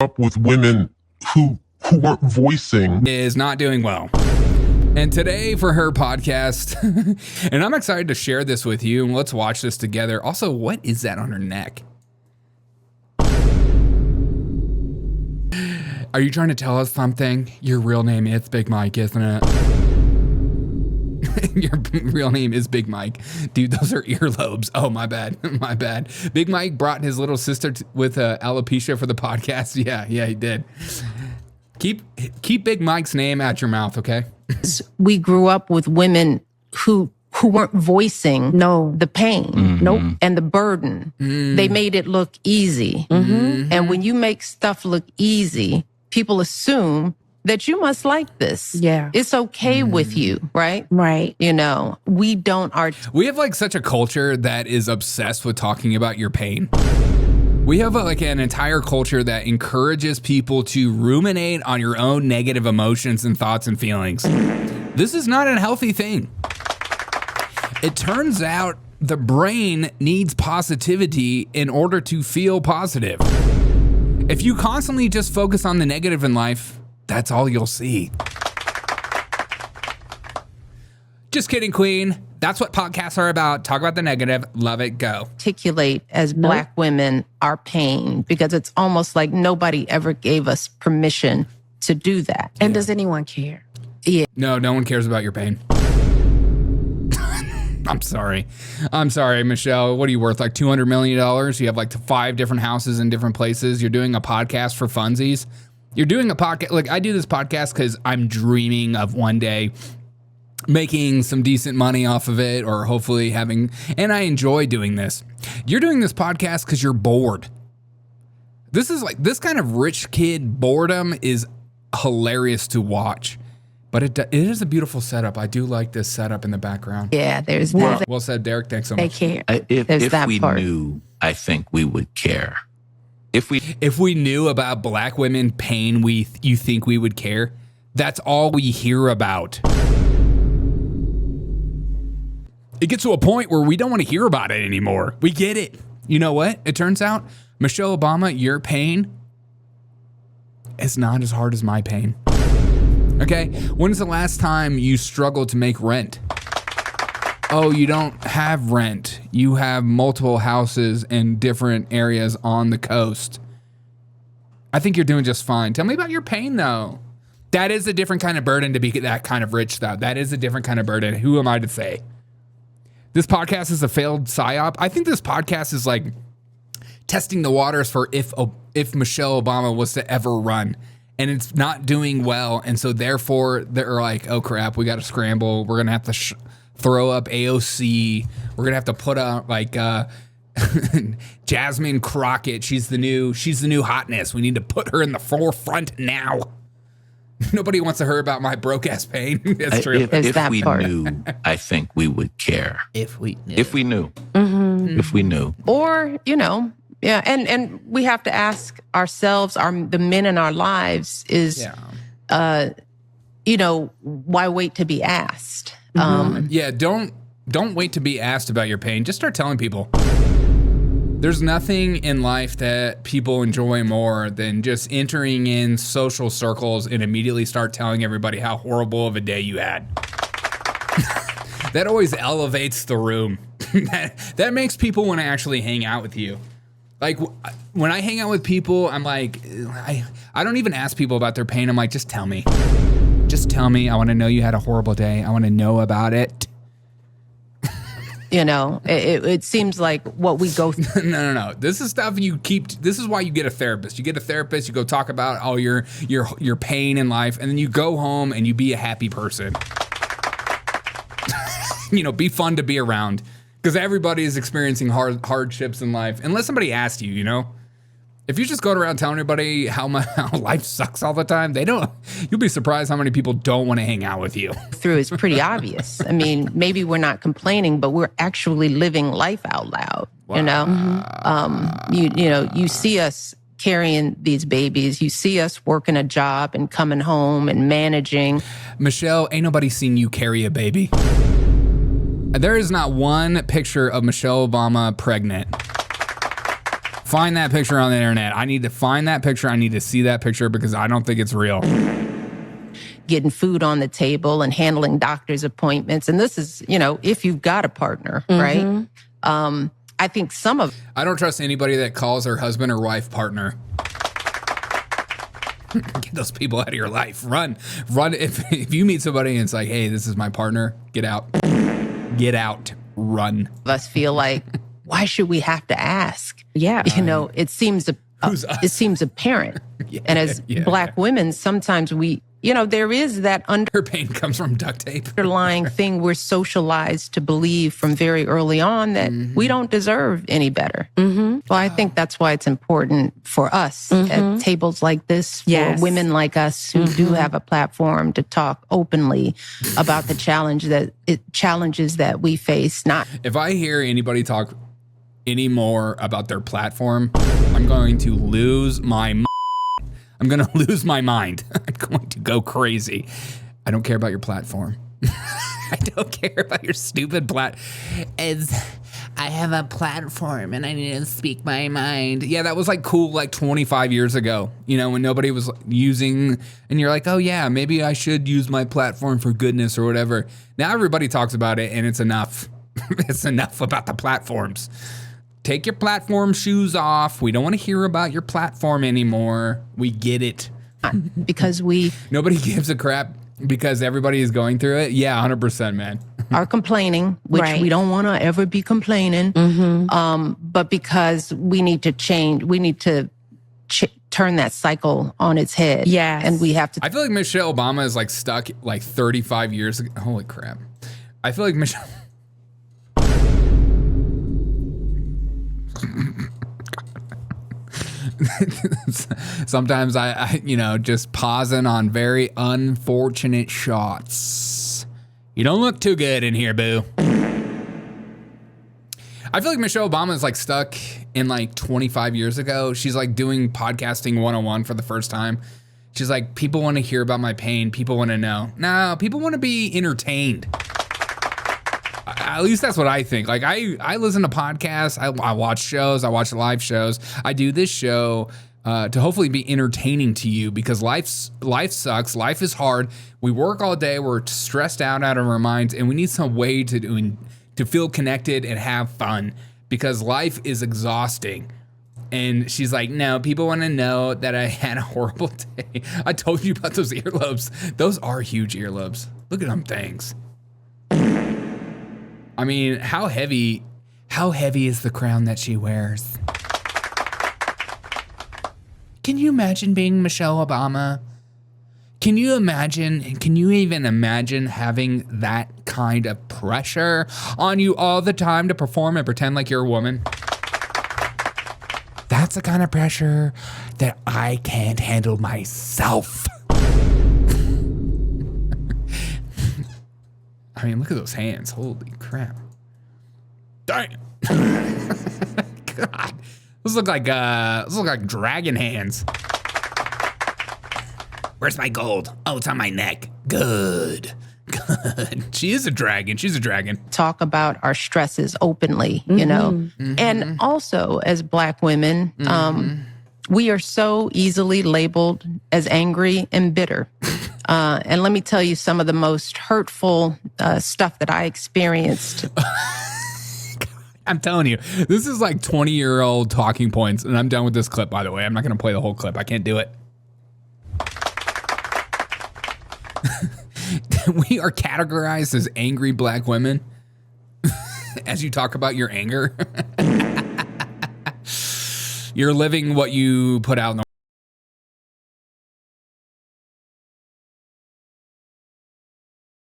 up with women who weren't voicing is not doing well. And today for her podcast, and I'm excited to share this with you, and let's watch this together. Also, what is that on her neck? Are you trying to tell us something? Your real name is Big Mike, isn't it? Your real name is Big Mike. Dude, those are earlobes. Oh, my bad. My bad. Big Mike brought his little sister with alopecia for the podcast. Yeah, he did. Keep Big Mike's name out your mouth, okay? We grew up with women who weren't voicing the pain and the burden. They made it look easy. And when you make stuff look easy, people assume that you must like this. Yeah. It's okay with you, right? Right. You know, we have like such a culture that is obsessed with talking about your pain. We have like an entire culture that encourages people to ruminate on your own negative emotions and thoughts and feelings. This is not a healthy thing. It turns out the brain needs positivity in order to feel positive. If you constantly just focus on the negative in life, that's all you'll see. Just kidding, Queen. That's what podcasts are about. Talk about the negative. Love it. Go. Articulate as Black women our pain because it's almost like nobody ever gave us permission to do that. And does anyone care? Yeah. No one cares about your pain. I'm sorry, Michelle. What are you worth? Like $200 million? You have like 5 different houses in different places. You're doing a podcast for funsies. You're doing a podcast. Like, I do this podcast because I'm dreaming of one day making some decent money off of it, or hopefully and I enjoy doing this. You're doing this podcast because you're bored. This is like, this kind of rich kid boredom is hilarious to watch. But it is a beautiful setup. I do like this setup in the background. Yeah, there's well said, Derek. Thanks so much. They care. If we knew, I think we would care. If we knew about Black women pain, you think we would care? That's all we hear about. It gets to a point where we don't want to hear about it anymore. We get it. You know what? It turns out, Michelle Obama, your pain is not as hard as my pain. Okay? When's the last time you struggled to make rent? Oh, you don't have rent. You have multiple houses in different areas on the coast. I think you're doing just fine. Tell me about your pain, though. That is a different kind of burden to be that kind of rich, though. That is a different kind of burden. Who am I to say? This podcast is a failed psyop. I think this podcast is like testing the waters for if Michelle Obama was to ever run. And it's not doing well. And so therefore, they're like, oh, crap, we got to scramble. We're going to have to throw up AOC. We're going to have to put out like Jasmine Crockett. She's the new hotness. We need to put her in the forefront now. Nobody wants to hear about my broke ass pain. That's true. If we knew, I think we would care. If we knew. If we knew. If we knew. Or, you know, yeah, and we have to ask ourselves, the men in our lives is, you know, why wait to be asked? Don't wait to be asked about your pain. Just start telling people. There's nothing in life that people enjoy more than just entering in social circles and immediately start telling everybody how horrible of a day you had. That always elevates the room. that makes people want to actually hang out with you. Like, when I hang out with people, I'm like, I don't even ask people about their pain. I'm like, just tell me. Just tell me. I want to know you had a horrible day. I want to know about it. You know, it seems like what we go through. No. This is stuff you keep. This is why you get a therapist. You get a therapist. You go talk about all your pain in life, and then you go home and you be a happy person. You know, be fun to be around, because everybody is experiencing hardships in life. Unless somebody asked you, you know. If you just go around telling everybody how life sucks all the time, you'll be surprised how many people don't want to hang out with you. Through is pretty obvious. I mean, maybe we're not complaining, but we're actually living life out loud. Wow. You know, you know, you see us carrying these babies. You see us working a job and coming home and managing. Michelle, ain't nobody seen you carry a baby. There is not one picture of Michelle Obama pregnant Find that picture on the internet. I need to find that picture. I need to see that picture because I don't think it's real. Getting food on the table and handling doctor's appointments. And this is, if you've got a partner, right? I think I don't trust anybody that calls their husband or wife partner. Get those people out of your life. Run. If you meet somebody and it's like, hey, this is my partner, get out. Get out. Run. us feel like, why should we have to ask? Yeah. It seems apparent. And as Black women, sometimes there is that Her pain comes from duct tape. underlying thing we're socialized to believe from very early on that we don't deserve any better. Well, I think that's why it's important for us at tables like this, for women like us who do have a platform to talk openly about the challenges that we face. If I hear anybody talk any more about their platform, I'm going to lose my I'm going to lose my mind. I'm going to go crazy. I don't care about your platform. I don't care about your stupid I have a platform and I need to speak my mind. Yeah, that was like cool like 25 years ago, when nobody was using, and you're like, oh yeah, maybe I should use my platform for goodness or whatever. Now everybody talks about it and it's enough. It's enough about the platforms. Take your platform shoes off. We don't want to hear about your platform anymore. We get it. Because nobody gives a crap because everybody is going through it. Yeah, 100%, man. Are complaining, which we don't want to ever be complaining. But because we need to change, we need to turn that cycle on its head. Yes. And we have to. I feel like Michelle Obama is like stuck like 35 years ago. Holy crap. I feel like Michelle. Sometimes I just pausing on very unfortunate shots. You don't look too good in here, boo. I feel like Michelle Obama is like stuck in like 25 years ago. She's like doing podcasting 101 for the first time. She's like, people want to hear about my pain. People want to know. No, people want to be entertained. At least that's what I think. Like I listen to podcasts. I watch shows. I watch live shows. I do this show to hopefully be entertaining to you because life sucks. Life is hard. We work all day. We're stressed out of our minds, and we need some way to feel connected and have fun because life is exhausting. And she's like, no, people want to know that I had a horrible day. I told you about those earlobes. Those are huge earlobes. Look at them things. I mean, how heavy is the crown that she wears? Can you imagine being Michelle Obama? Can you even imagine having that kind of pressure on you all the time to perform and pretend like you're a woman? That's the kind of pressure that I can't handle myself. I mean, look at those hands. Holy crap. Damn. God. Those look like dragon hands. Where's my gold? Oh, it's on my neck. Good. She is a dragon. She's a dragon. Talk about our stresses openly, And also as Black women, we are so easily labeled as angry and bitter. And let me tell you some of the most hurtful stuff that I experienced. I'm telling you, this is like 20-year-old talking points. And I'm done with this clip, by the way. I'm not going to play the whole clip. I can't do it. We are categorized as angry Black women as you talk about your anger. You're living what you put out in the